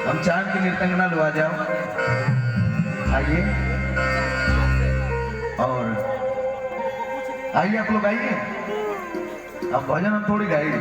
हम चांद की नृत्यंगना लो, आ जाओ, आइए। और आइए आप लोग आइए। अब भजन हम थोड़ी गाइए,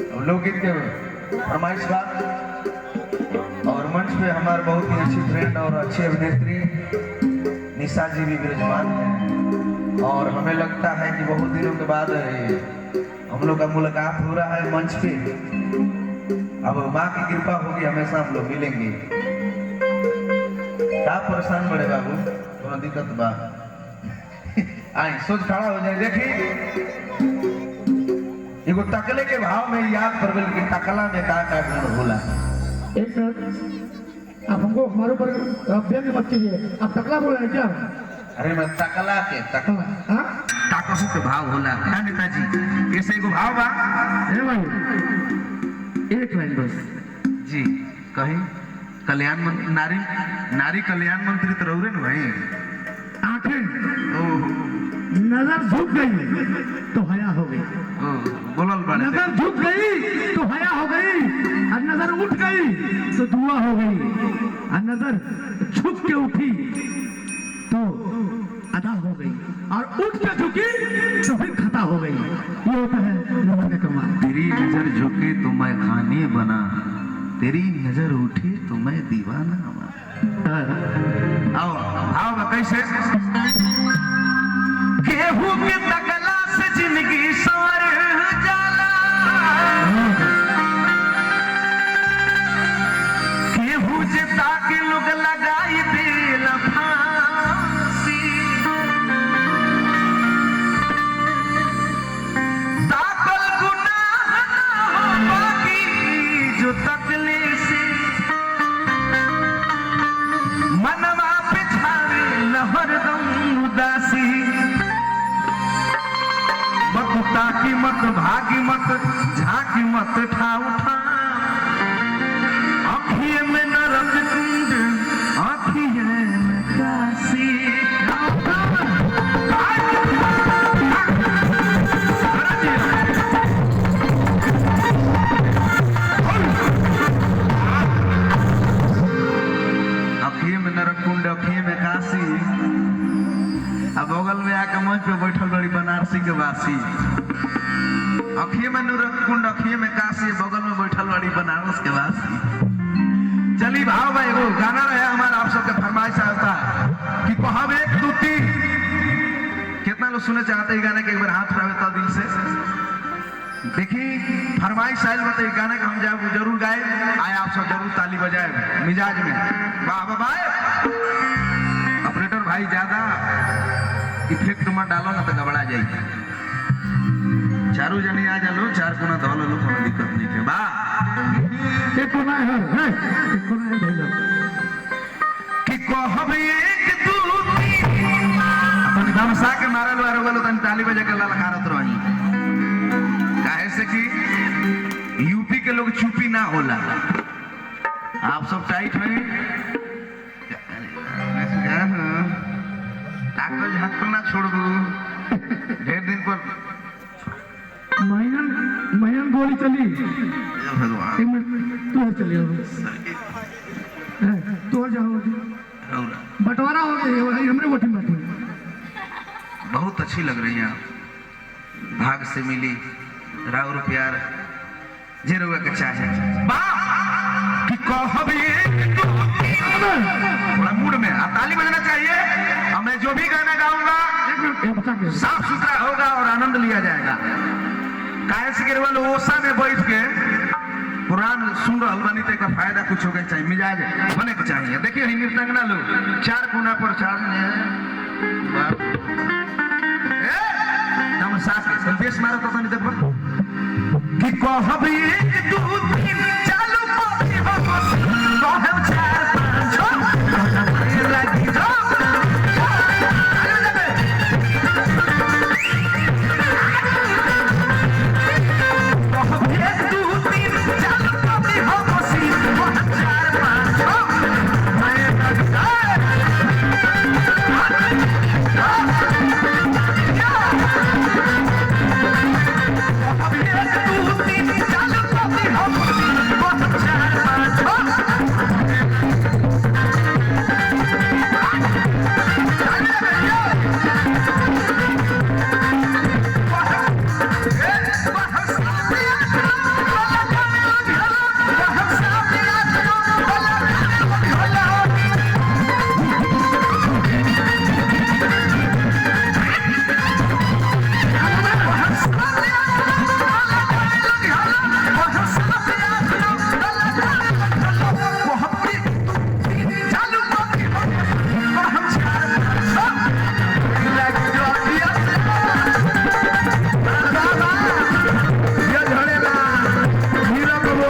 अब लोकगीत के फरमाइश बात। और मंच पे हमारे बहुत ही अच्छी फ्रेंड और अच्छी अभिनेत्री निशा जी भी विराजमान हैं। और हमें लगता है कि बहुत दिनों के बाद हम लोग का मुलाकात हो रहा है मंच पे। अब माँ की कृपा होगी, हमेशा हम लोग मिलेंगे। क्या परेशान बड़े बाबू, थोड़ा दिक्कत बा। आई सोच खड़ा हो जाए। देखिए एगो तकले के भाव में याद परवेल की तकला में का गुण होला। एक मिनट, आप हमको हमारे ऊपर व्यंग मत कीजिए। आप टकला बोल रहे हैं क्या? अरे मैं तकला के तकला ताकहू के भाव होला ना नेताजी, ऐसे एगो भाव बा। ए भाई एक लाइन बस जी कहीं कल्याण मंत्री, नारी कल्याण मंत्री तो रहुए न भाई। आंखें ओह नजर झुक गई तो हया हो गई। बोलल बड़े नजर झुक गई तो हया हो गई, और नजर उठ गई तो दुआ हो गई, और नजर झुक के उठी तो अदा हो गई, और उठ के झुकी तो फिर खता हो गई। ये होता है नजर का कमाल। तेरी नजर झुके तो मैं खाने बना, तेरी नजर उठी तो मैं दीवाना बना। आओ आओ कैसे केहू के तकला से जिंदगी सवर जाला, केहू जे ताके लोग लगाई दिल फांसी, ताकल गुनाह ना हो बाकी जो तकले से मनवा पे छावे हरदम उदासी। मत ताकी मत भागी मत झांकी मत ठाऊ ठा, आँखिए में नरक कुंड आँखिए में काशी। आँखिए में नरक कुंड आँखिए में काशी। अब बगल में आके मंच पे बैठल बड़ी बनारसी के वासी। अखिए में नरक कुंड अखिए में काशी, बगल में बैठल बड़ी बनारस के वासी। चली भाव भाई वो गाना रहा हमारा, आप सबके फरमाइश आता कि कहब एक दू तीन। कितना लोग सुने चाहते हैं गाने के? एक बार हाथ उठावे तो दिल से। देखिए फरमाइश आयल बताइए गाने का हम जाए जरूर गाए, आए आप सब जरूर ताली बजाए मिजाज में। वाह वाह वाह। ऑपरेटर भाई ज्यादा इफेक्ट में डालो ना तो घबरा जाइए। चारों जने आ जालो, चार कोना धो लो, कोनो दिक्कत नहीं है। बा एक कोना है, एक कोना है भैया कि कहब एक दू तीन अपन धमसा के मारल वारो वालो तन ताली बजा के ललकारत रही। काहे से कि यूपी के लोग चुपी ना होला। आप सब टाइट हैं, डॉक्टर झांकल ना छोड़ दो। ढेर दिन पर महीन गोली चली। भगवान एक मिनट तू चलिए, तू जाओ, बंटवारा हो गई हमरे वोटिंग बैठे। बहुत अच्छी लग रही हैं आप, भाग से मिली राउर प्यार जे रुआ के चाहे। कि कहब थोड़ा मूड में आप ताली बजाना चाहिए। और मैं जो भी गाना गाऊंगा साफ सुथरा होगा और आनंद लिया जाएगा। काहे से गिरवल ओसा में बैठ के कुरान सुन रहा बानी तो का फायदा कुछ होगा चाहिए, मिजाज बने के चाहिए। देखिए नृत्यंगना लोग चार कोना पर चार संदेश मारा तो नहीं देखो कि कहब एक दू तीन चालू पाती हो कहब चार पाँच छह लगी जो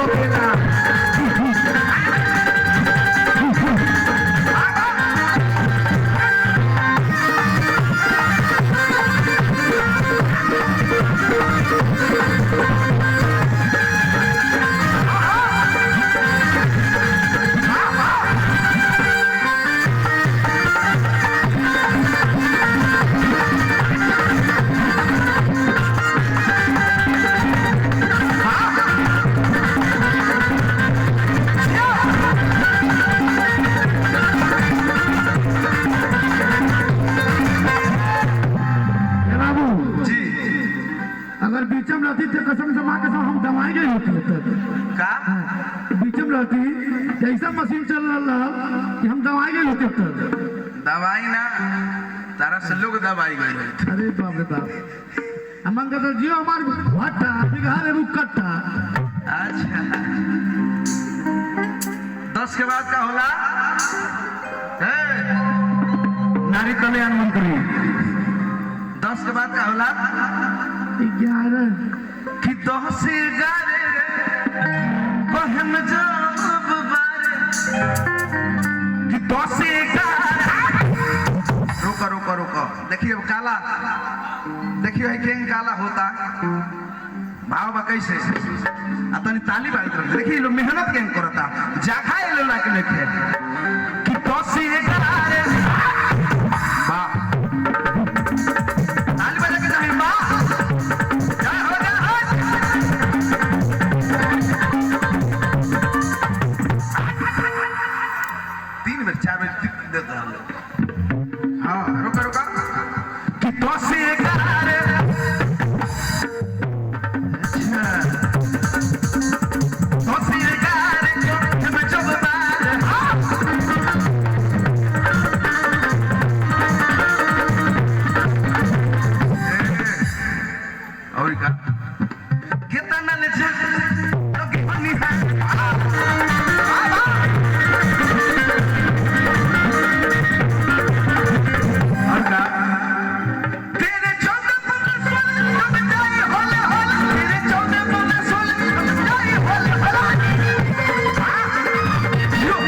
होवेला जी अगर बीचम रहती तो कसम से माँ कसम हम दवाएंगे होती का बीचम रहती ऐसा मशीन चल रहा कि हम दवाएंगे होते दवाई ना तारा से लोग दवाई गई है अरे बाप रे बाप हम कहते जियो हमार भट्टा बिघारे रुक कट्टा अच्छा 10 के बाद का होला नारी कल्याण मंत्री 10 के बाद का होला 11 कि 10 से 11 कहम जब बारे कि 10 से 11 रुको रुको रुको देखिए काला देखिए है केंग काला होता भाव बा कैसे आ तनी ताली बाई तरफ देखिए लोग मेहनत केंग करता जाखा ए लोला के लेके कि 10 से 11 वाह ताली बजा के जाए वाह जय हो जय हो 3 बार 4 बार टिक देता है हाँ रुका रुका कि 10 से 11 और का कितना ले जा तो की बनी है और का तेरे चौदह पुत्र सोले कब जाए होले होले तेरे चौदह पुत्र सोले कब जाए होले होले यो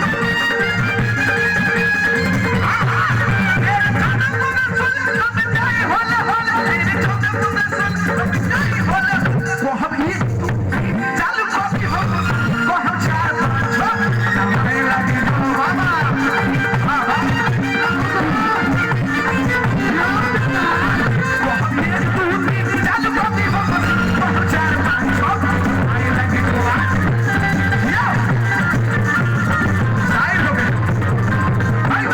तेरे चौदह पुत्र सोले कब जाए होले होले तेरे चौदह पुत्र सोले कब जाए होले वो हम ये चालू कॉपी हो वो हम चार पांच समय लगे बाबा बाबा चालू कॉपी हो वो हम चार पांच समय लगे यो साइड हो गए भाई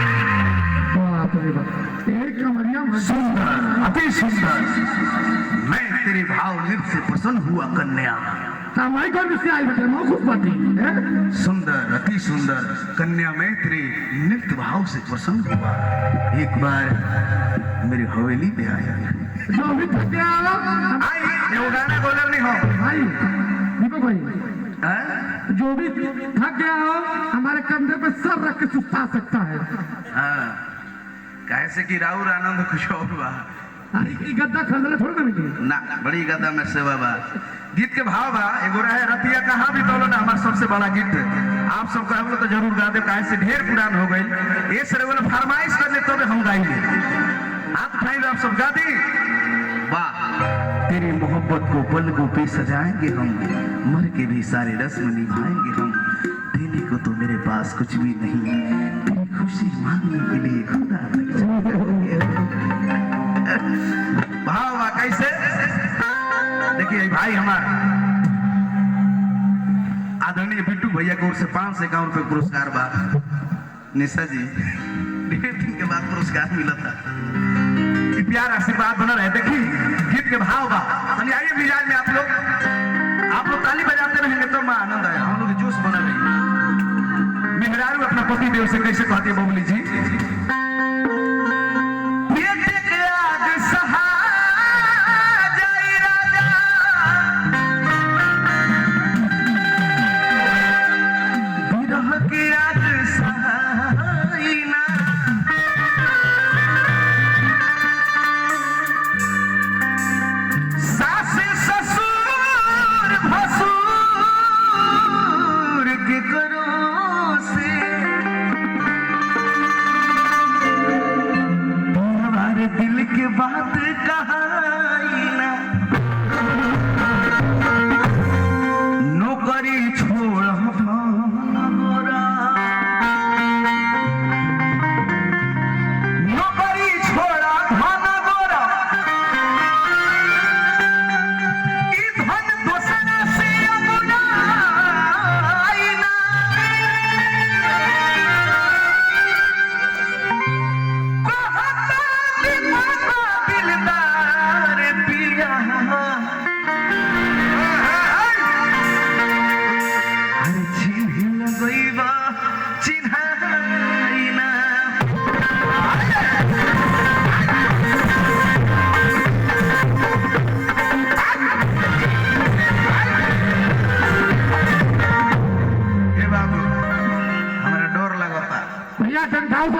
बाप रे बाप एक कमरिया सुंदर अति सुंदर मैं तेरे भाव नृत्य से प्रसन्न हुआ कन्या सामाई कौन से आई बेटे मैं खुद पाती सुंदर अति सुंदर कन्या मैं तेरे नृत्य भाव से प्रसन्न हुआ एक बार मेरी हवेली पे आया जो भी थक गया आई ये गाना बोलर नहीं हो भाई दीपक भाई हैं? जो भी थक गया हो हमारे कंधे पे सर रख के सुता सकता है हाँ कैसे कि राहुल आनंद खुश और बा अरे की गद्दा खरीदले थोड़ी ना मिली ना बड़ी गदा में सेवा बा गीत के भाव बा एगो रहे रतिया कहाँ भी बोलो ना हमारा सबसे बड़ा गीत आप सब कहलो तो जरूर गा दे काहे से ढेर पुरान हो गई ये सर बोले फरमाइश कर ले तो हम गाएंगे हाथ उठाएंगे आप सब गा दी वाह तेरी मोहब्बत को पलकों पे सजाएंगे हम मर के भी सारे रस्म निभाएंगे हम देने को तो मेरे पास कुछ भी नहीं तेरी खुशी मांगने के लिए खुदा तक जाएंगे भाव बा कैसे देखिए भाई हमारा आदरणीय बिट्टू भैया की ओर से 551 रुपये पुरस्कार बा निशा जी 1.5 दिन के बाद पुरस्कार मिला था प्यार आशीर्वाद बना रहे देखिए गीत के भाव बा आइए मिजाज में आप लोग ताली बजाते रहेंगे तो मैं आनंद आया हम लोग जोश बना रही मेहरारू अपना पति देव से कैसे कहती है बबली जी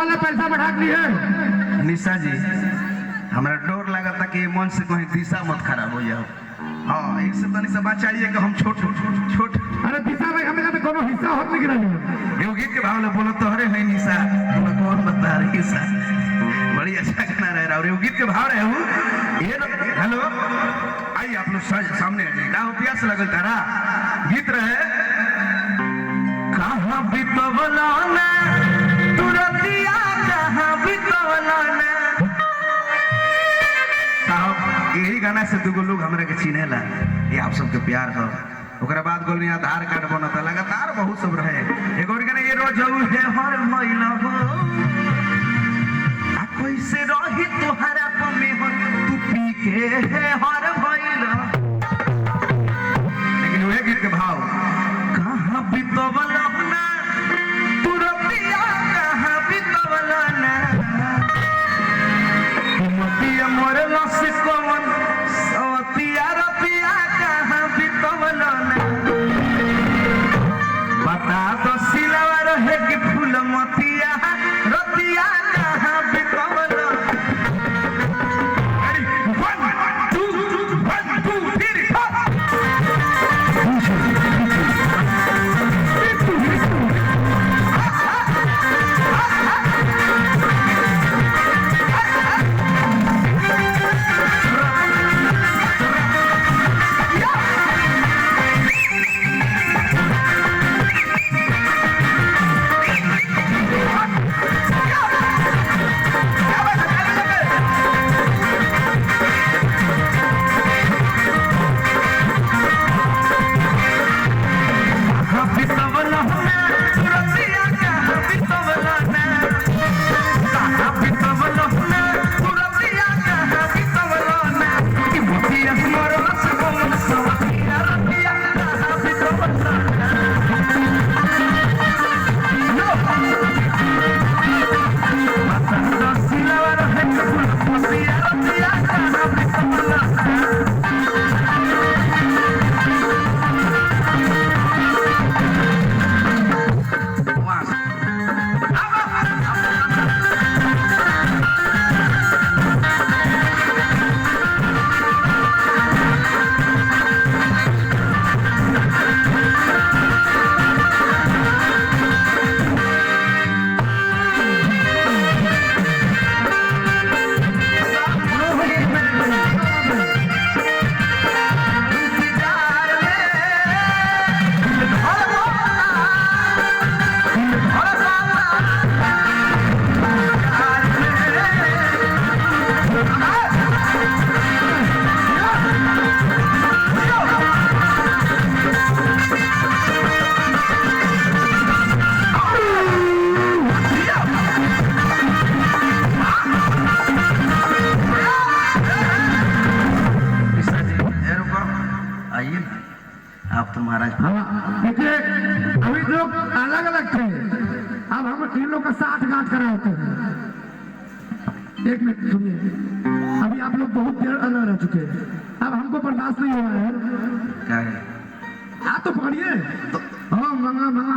वाला पैसा बढ़ा लिए। निशा जी हमरा डर लगा था कि मन से कहीं दिशा मत खराब हो जाओ। हाँ इससे तनी से बचाइए कि हम छोट छोट। अरे दिशा भाई हमें कहते कोनो हिस्सा होत नहीं गिरा। एगो गीत के भाव में बोलो तो हरे है निशा तुम्हें कौन बता रही है सा बड़ी अच्छा गाना रह रहा और एगो गीत के भाव रहे हूँ ये हेलो आइए आप लोग सामने आ जाइए। का प्यास लगल तारा गीत रहे कहाँ बितवला ना तुरतिया कहाँ बितवला ना। साहब यही गाना से दुगो लोग हमरा के चिन्हेला ये आप सबके प्यार हो। ओकरा बाद गोल आधार कार्ड बनता लगातार बहुत सब रहे एक और गाना ये रोज है हर महिला हो आ कैसे रही तोहरा पमे हो तू पी के है हर महिला। लेकिन वही गीत के भाव कहाँ बितवला ना तुरतिया कहाँ बितवला ना मतिया मोरे लस कौन सवतिया रतिया कहाँ बितवला ना बता दो सिलवा रहे कि फूल मतिया रतिया कहाँ बितवला। Ready? 1 2 3 आइए ना आप तो महाराज। देखिए अभी लोग अलग अलग थे अब हम इन लोग का साथ गांठ करा होते हैं। एक मिनट सुनिए अभी आप लोग बहुत देर अलग रह चुके हैं अब हमको बर्दाश्त नहीं हो रहा है। क्या है आप तो पकड़िए हाँ मंगा मंगा